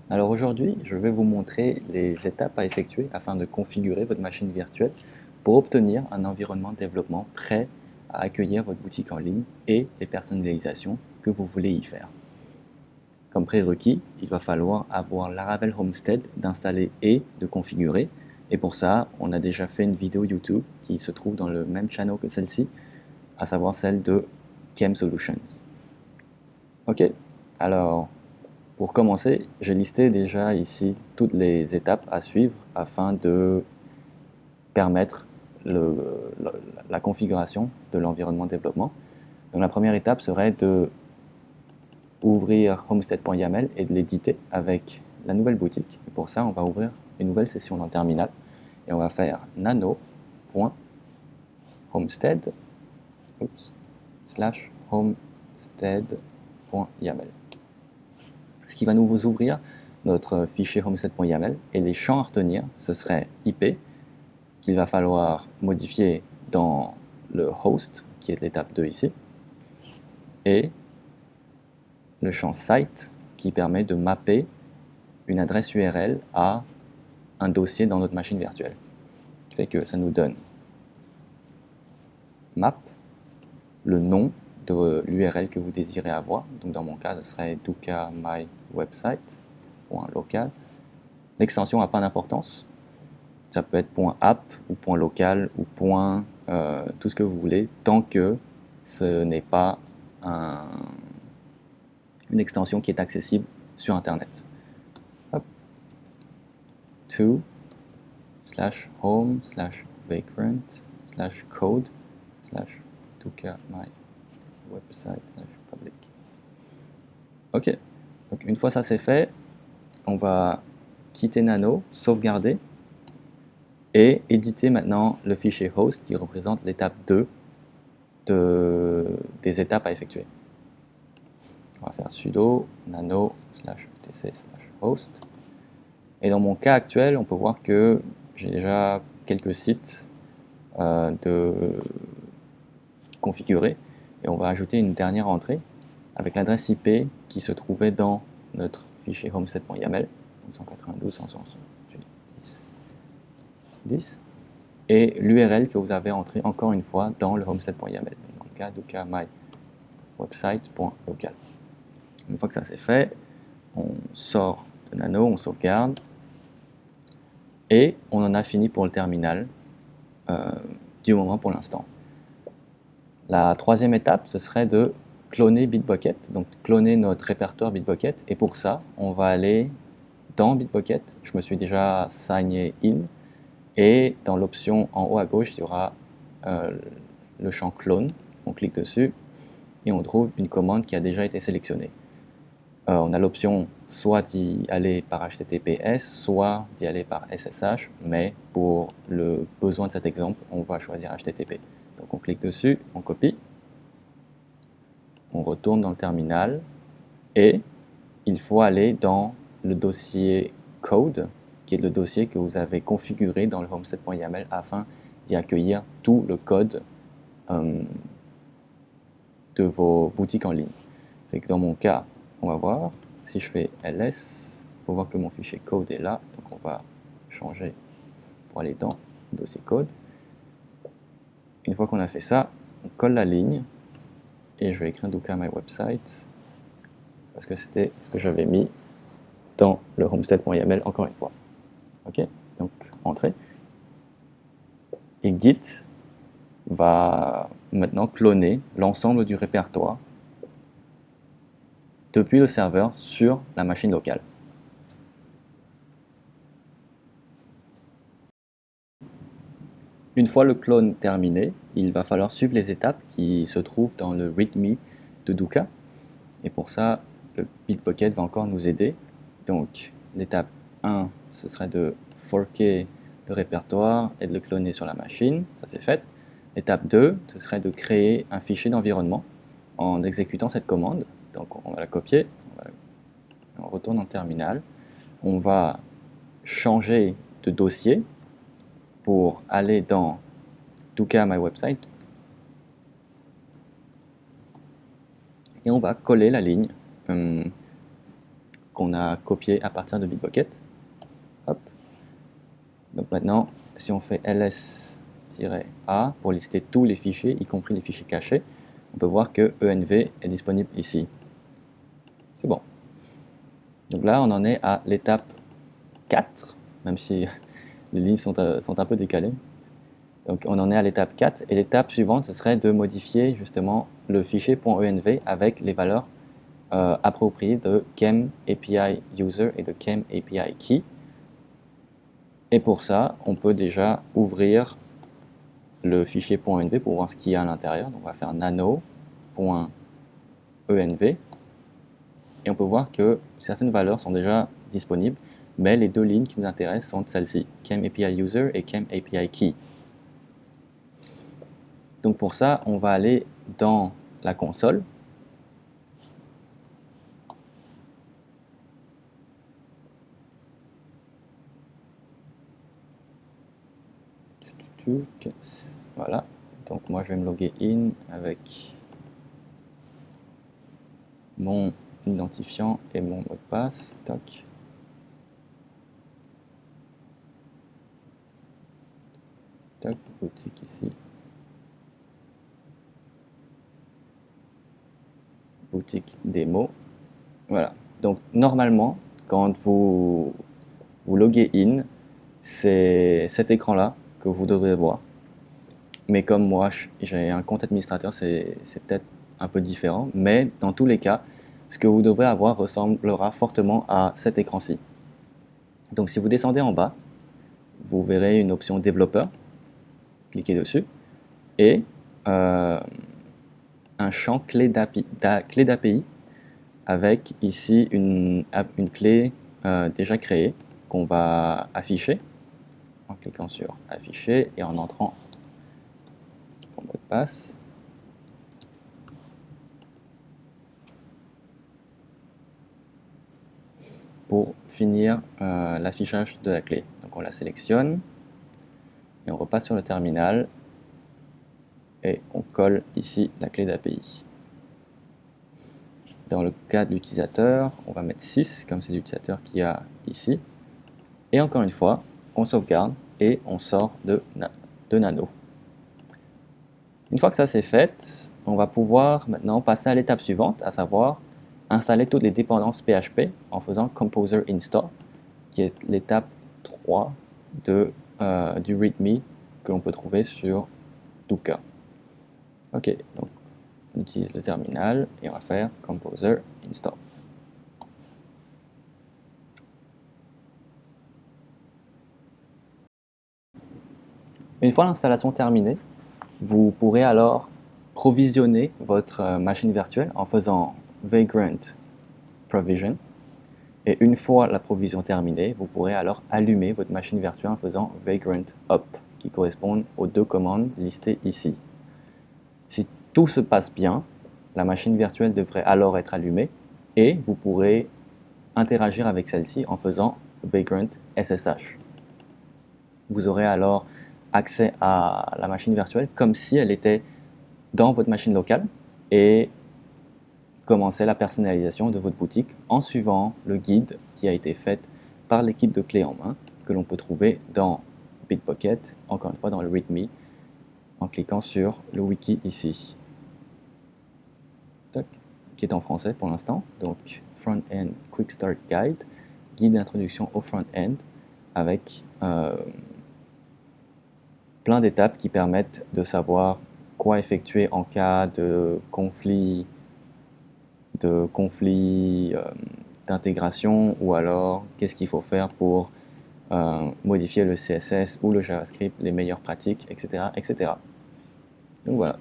Alors aujourd'hui, je vais vous montrer les étapes à effectuer afin de configurer votre machine virtuelle pour obtenir un environnement de développement prêt à accueillir votre boutique en ligne et les personnalisations que vous voulez y faire. Comme prérequis, il va falloir avoir Laravel Homestead d'installer et de configurer. Et pour ça, on a déjà fait une vidéo YouTube qui se trouve dans le même channel que celle-ci, à savoir celle de Kem Solutions. Ok, alors pour commencer, j'ai listé déjà ici toutes les étapes à suivre afin de permettre la configuration de l'environnement de développement. Donc la première étape serait de ouvrir homestead.yaml et de l'éditer avec la nouvelle boutique. Et pour ça, on va ouvrir une nouvelle session dans le terminal et on va faire nano.homestead /homestead.yaml. Ce qui va nous ouvrir notre fichier homestead.yaml et les champs à retenir, ce serait IP qu'il va falloir modifier dans le host qui est l'étape 2 ici et le champ site qui permet de mapper une adresse URL à un dossier dans notre machine virtuelle. Ce qui fait que ça nous donne map, le nom de l'URL que vous désirez avoir. Donc dans mon cas, ce serait duka my website.local. L'extension n'a pas d'importance. Ça peut être .app ou .local ou tout ce que vous voulez, tant que ce n'est pas une extension qui est accessible sur Internet. Hop. To /home /vagrant /code /duka my website /public. Ok, donc une fois ça c'est fait, on va quitter Nano, sauvegarder et éditer maintenant le fichier host qui représente l'étape 2 des étapes à effectuer. On va faire sudo nano /etc /host. Et dans mon cas actuel, on peut voir que j'ai déjà quelques sites de configurés. Et on va ajouter une dernière entrée avec l'adresse IP qui se trouvait dans notre fichier homestead.yaml 192.168.10 et l'URL que vous avez entré encore une fois dans le homestead.yaml, dans le cas duka my website.local. Une fois que ça c'est fait, on sort de Nano, on sauvegarde et on en a fini pour le terminal du moment pour l'instant. La troisième étape, ce serait de cloner Bitbucket, donc cloner notre répertoire Bitbucket. Et pour ça, on va aller dans Bitbucket. Je me suis déjà signé in. Et dans l'option en haut à gauche, il y aura le champ clone. On clique dessus et on trouve une commande qui a déjà été sélectionnée. On a l'option soit d'y aller par HTTPS, soit d'y aller par SSH, mais pour le besoin de cet exemple, on va choisir HTTP. Donc on clique dessus, on copie, on retourne dans le terminal et il faut aller dans le dossier code, qui est le dossier que vous avez configuré dans le homestead.yaml afin d'y accueillir tout le code de vos boutiques en ligne. Fait que dans mon cas, on va voir, si je fais ls, il faut voir que mon fichier code est là, donc on va changer pour aller dans le dossier code. Une fois qu'on a fait ça, on colle la ligne et je vais écrire duka my website parce que c'était ce que j'avais mis dans le homestead.yaml encore une fois. Ok, donc entrée. Et Git va maintenant cloner l'ensemble du répertoire depuis le serveur sur la machine locale. Une fois le clone terminé, il va falloir suivre les étapes qui se trouvent dans le README de Duka. Et pour ça, le Bitbucket va encore nous aider. Donc, l'étape 1, ce serait de forker le répertoire et de le cloner sur la machine. Ça, c'est fait. L'étape 2, ce serait de créer un fichier d'environnement en exécutant cette commande. Donc, on va la copier. On retourne en terminal. On va changer de dossier pour aller dans Duka My Website et on va coller la ligne qu'on a copié à partir de Bitbucket. Hop. Donc maintenant, si on fait ls-a pour lister tous les fichiers, y compris les fichiers cachés, on peut voir que env est disponible ici. C'est bon. Donc là, on en est à l'étape 4, même si les lignes sont un peu décalées. Donc on en est à l'étape 4, et l'étape suivante, ce serait de modifier justement le fichier .env avec les valeurs appropriées de Kem API User et de Kem API Key. Et pour ça, on peut déjà ouvrir le fichier .env pour voir ce qu'il y a à l'intérieur. Donc on va faire nano.env, et on peut voir que certaines valeurs sont déjà disponibles, mais les deux lignes qui nous intéressent sont celles-ci, Kem API User et Kem API Key. Donc pour ça, on va aller dans la console. Voilà. Donc moi je vais me loguer in avec mon identifiant et mon mot de passe. Toc. Toc, boutique ici. Boutique démo. Voilà. Donc normalement, quand vous loguez in, c'est cet écran-là que vous devrez voir. Mais comme moi, j'ai un compte administrateur, c'est peut-être un peu différent. Mais dans tous les cas, ce que vous devrez avoir ressemblera fortement à cet écran-ci. Donc si vous descendez en bas, vous verrez une option développeur. Cliquez dessus. Et un champ clé d'API avec ici une clé déjà créée qu'on va afficher en cliquant sur afficher et en entrant mon mot de passe. Pour finir l'affichage de la clé. Donc on la sélectionne et on repasse sur le terminal et on colle ici la clé d'API. Dans le cas de l'utilisateur, on va mettre 6 comme c'est l'utilisateur qu'il y a ici. Et encore une fois, on sauvegarde et on sort de Nano. Une fois que ça c'est fait, on va pouvoir maintenant passer à l'étape suivante, à savoir installer toutes les dépendances PHP en faisant Composer Install, qui est l'étape 3 du README que l'on peut trouver sur Docker. Ok, donc on utilise le terminal et on va faire Composer Install. Une fois l'installation terminée, vous pourrez alors provisionner votre machine virtuelle en faisant Vagrant Provision. Et une fois la provision terminée, vous pourrez alors allumer votre machine virtuelle en faisant Vagrant Up, qui correspondent aux deux commandes listées ici. Si tout se passe bien, la machine virtuelle devrait alors être allumée et vous pourrez interagir avec celle-ci en faisant Vagrant SSH. Vous aurez alors accès à la machine virtuelle comme si elle était dans votre machine locale et commencer la personnalisation de votre boutique en suivant le guide qui a été fait par l'équipe de Clé en main que l'on peut trouver dans Bitbucket, encore une fois dans le README, en cliquant sur le wiki ici, qui est en français pour l'instant. Donc Front-End Quick Start Guide, guide d'introduction au front-end avec plein d'étapes qui permettent de savoir quoi effectuer en cas de conflit d'intégration ou alors qu'est-ce qu'il faut faire pour modifier le CSS ou le JavaScript, les meilleures pratiques, etc. etc. Donc voilà.